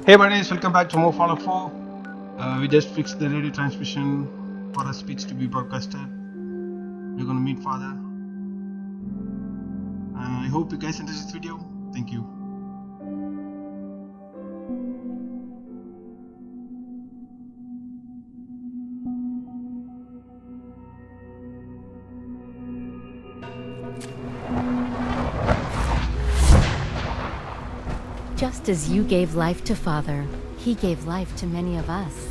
Hey buddies, welcome back to more Fallout 4. We just fixed the radio transmission for a speech to be broadcasted. We're gonna meet Father. I hope you guys enjoy this video. Thank you. Just as you gave life to Father, he gave life to many of us.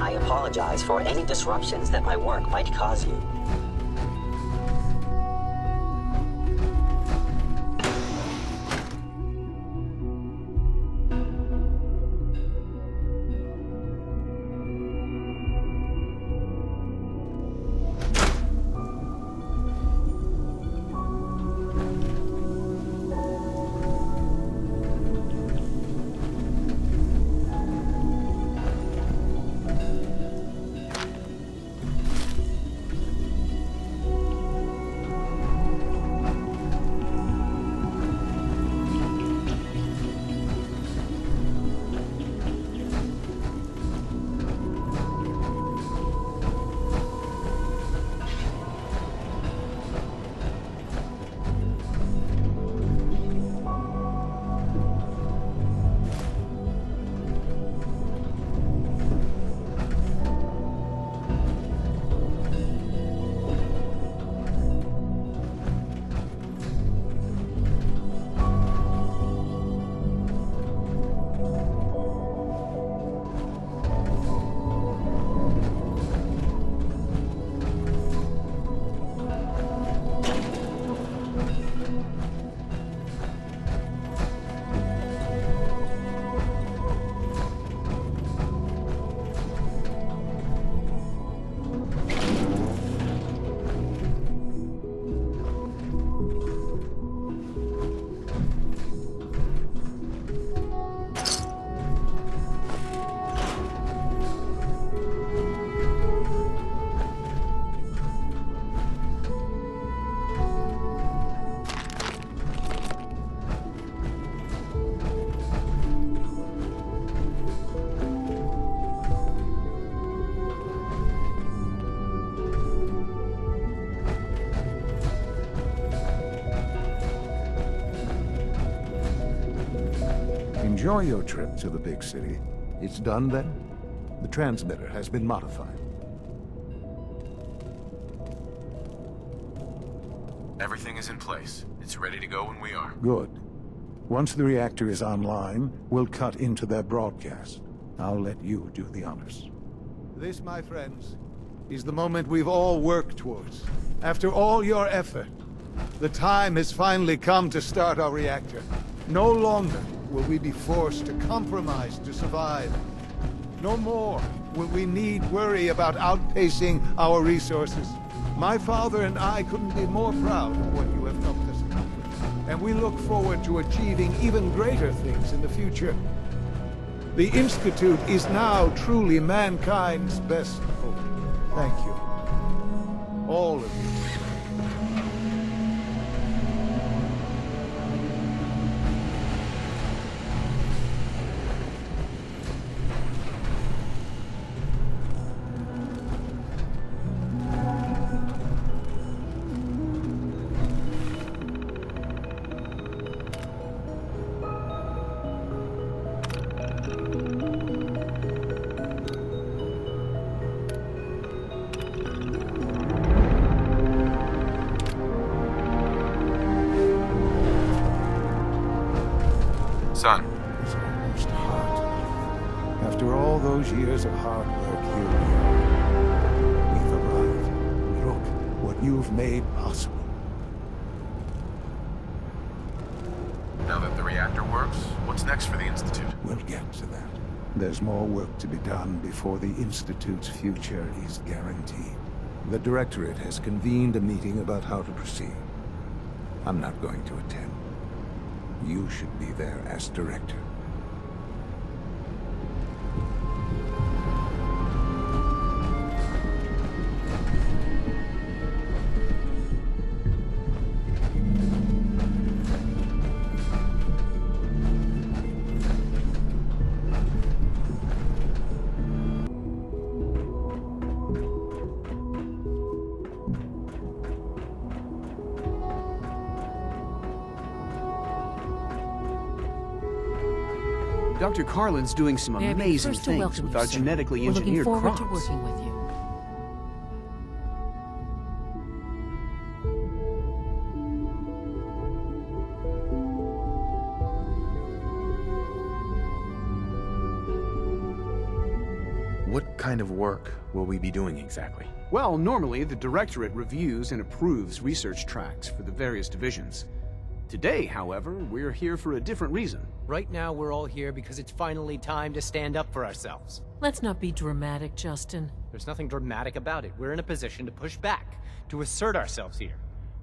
I apologize for any disruptions that my work might cause you. Enjoy your trip to the big city. It's done then? The transmitter has been modified. Everything is in place. It's ready to go when we are. Good. Once the reactor is online, we'll cut into their broadcast. I'll let you do the honors. This, my friends, is the moment we've all worked towards. After all your effort, the time has finally come to start our reactor. No longer will we be forced to compromise to survive. No more will we need worry about outpacing our resources. My father and I couldn't be more proud of what you have helped us accomplish, and we look forward to achieving even greater things in the future. The Institute is now truly mankind's best hope. Thank you. All of you. Son. It's almost hard. After all those years of hard work, here we are. We've arrived. Look what you've made possible. Now that the reactor works, what's next for the Institute? We'll get to that. There's more work to be done before the Institute's future is guaranteed. The Directorate has convened a meeting about how to proceed. I'm not going to attend. You should be there as director. Dr. Carlin's doing some May I be the amazing first to things welcome with you, our sir. genetically We're looking engineered forward crops. to working with you. What kind of work will we be doing exactly? Well, normally the Directorate reviews and approves research tracks for the various divisions. Today, however, we're here for a different reason. Right now, we're all here because it's finally time to stand up for ourselves. Let's not be dramatic, Justin. There's nothing dramatic about it. We're in a position to push back, to assert ourselves here.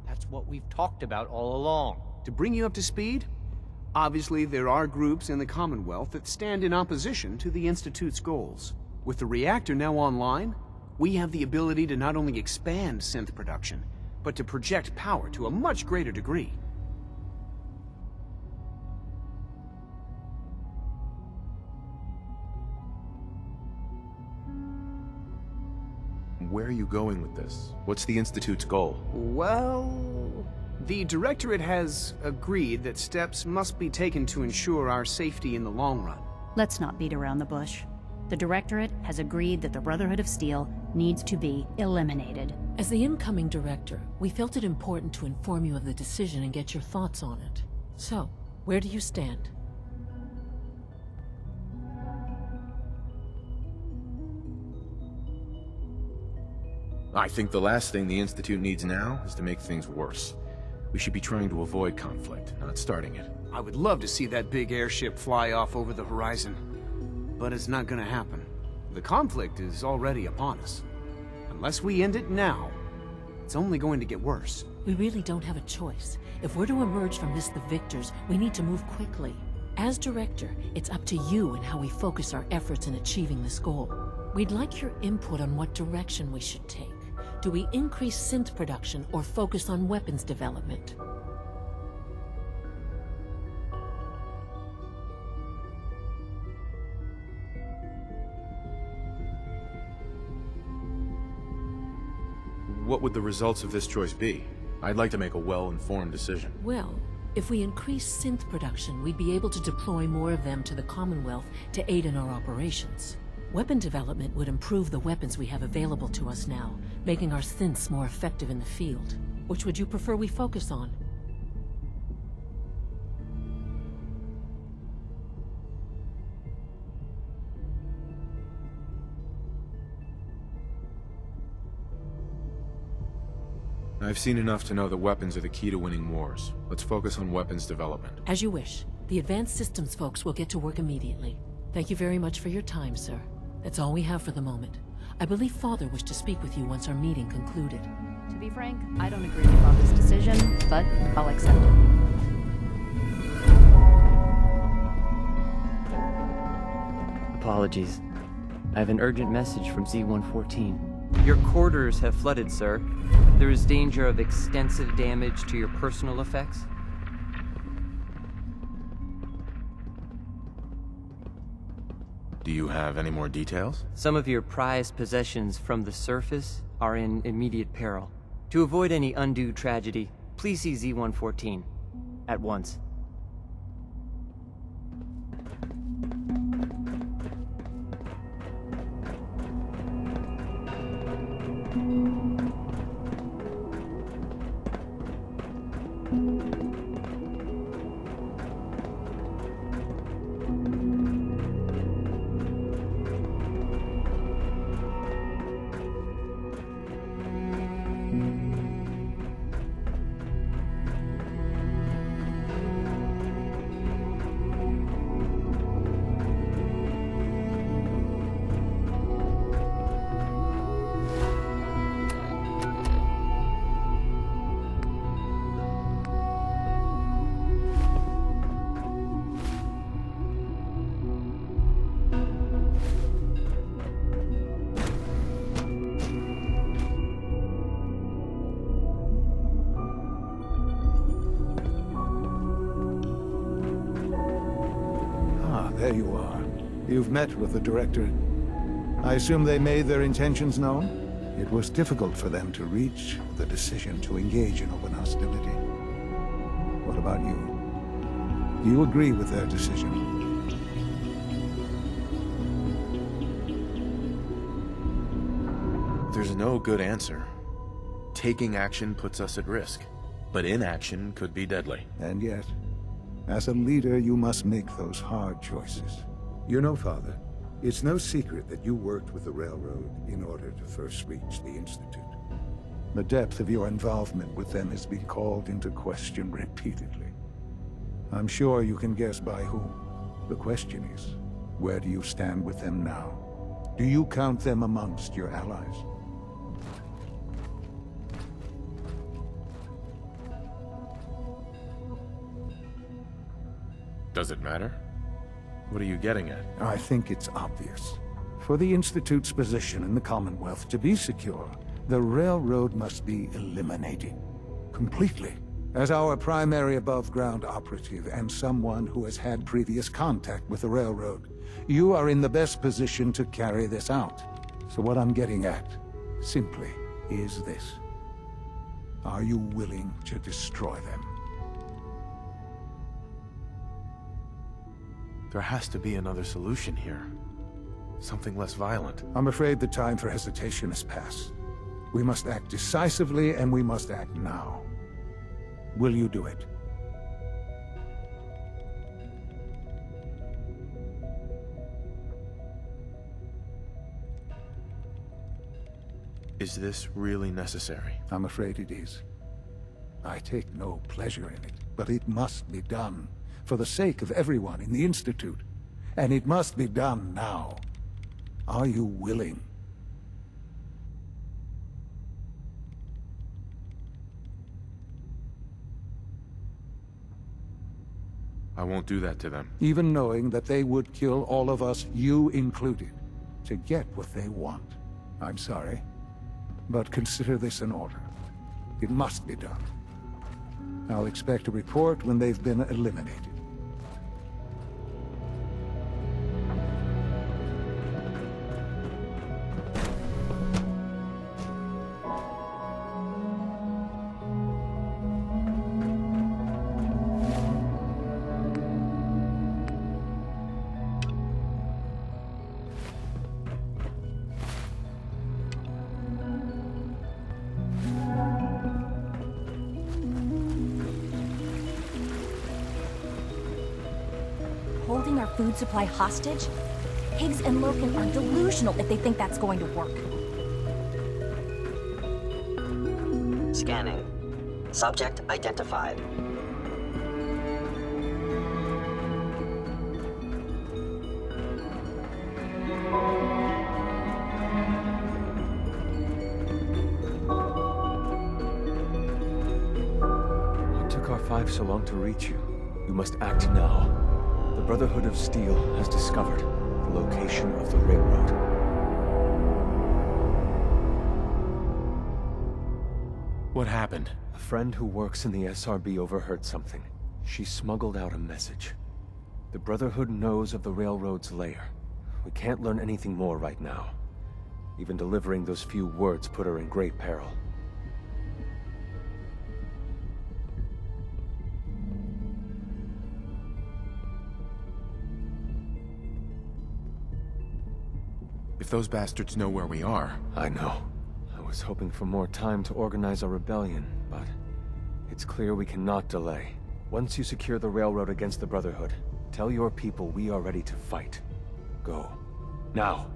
That's what we've talked about all along. To bring you up to speed, obviously there are groups in the Commonwealth that stand in opposition to the Institute's goals. With the reactor now online, we have the ability to not only expand synth production, but to project power to a much greater degree. Where are you going with this? What's the Institute's goal? Well, the Directorate has agreed that steps must be taken to ensure our safety in the long run. Let's not beat around the bush. The Directorate has agreed that the Brotherhood of Steel needs to be eliminated. As the incoming director, we felt it important to inform you of the decision and get your thoughts on it. So, where do you stand? I think the last thing the Institute needs now is to make things worse. We should be trying to avoid conflict, not starting it. I would love to see that big airship fly off over the horizon, but it's not gonna happen. The conflict is already upon us. Unless we end it now, it's only going to get worse. We really don't have a choice. If we're to emerge from this the victors, we need to move quickly. As director, it's up to you and how we focus our efforts in achieving this goal. We'd like your input on what direction we should take. Do we increase synth production or focus on weapons development? What would the results of this choice be? I'd like to make a well-informed decision. Well, if we increase synth production, we'd be able to deploy more of them to the Commonwealth to aid in our operations. Weapon development would improve the weapons we have available to us now, making our synths more effective in the field. Which would you prefer we focus on? I've seen enough to know that weapons are the key to winning wars. Let's focus on weapons development. As you wish. The Advanced Systems folks will get to work immediately. Thank you very much for your time, sir. That's all we have for the moment. I believe Father wished to speak with you once our meeting concluded. To be frank, I don't agree with Father's decision, but I'll accept it. Apologies. I have an urgent message from Z-114. Your quarters have flooded, sir. There is danger of extensive damage to your personal effects. Do you have any more details? Some of your prized possessions from the surface are in immediate peril. To avoid any undue tragedy, please see Z-114 at once. there you are. You've met with the Directorate. I assume they made their intentions known? It was difficult for them to reach the decision to engage in open hostility. What about you? Do you agree with their decision? There's no good answer. Taking action puts us at risk, but inaction could be deadly. And yet, as a leader, you must make those hard choices. You know, Father, it's no secret that you worked with the Railroad in order to first reach the Institute. The depth of your involvement with them has been called into question repeatedly. I'm sure you can guess by whom. The question is, where do you stand with them now? Do you count them amongst your allies? Does it matter? What are you getting at? I think it's obvious. For the Institute's position in the Commonwealth to be secure, the Railroad must be eliminated. Completely. As our primary above-ground operative and someone who has had previous contact with the Railroad, you are in the best position to carry this out. So what I'm getting at, simply, is this. Are you willing to destroy them? There has to be another solution here. Something less violent. I'm afraid the time for hesitation has passed. We must act decisively, and we must act now. Will you do it? Is this really necessary? I'm afraid it is. I take no pleasure in it, but it must be done. For the sake of everyone in the Institute. And it must be done now. Are you willing? I won't do that to them. Even knowing that they would kill all of us, you included, to get what they want. I'm sorry, but consider this an order. It must be done. I'll expect a report when they've been eliminated. Holding our food supply hostage? Higgs and Loken are delusional if they think that's going to work. Scanning. Subject identified. What took R5 so long to reach you? You must act now. The Brotherhood of Steel has discovered the location of the railroad. What happened? A friend who works in the SRB overheard something. She smuggled out a message. The Brotherhood knows of the railroad's lair. We can't learn anything more right now. Even delivering those few words put her in great peril. If those bastards know where we are... I know. I was hoping for more time to organize a rebellion, but it's clear we cannot delay. Once you secure the railroad against the Brotherhood, tell your people we are ready to fight. Go. Now.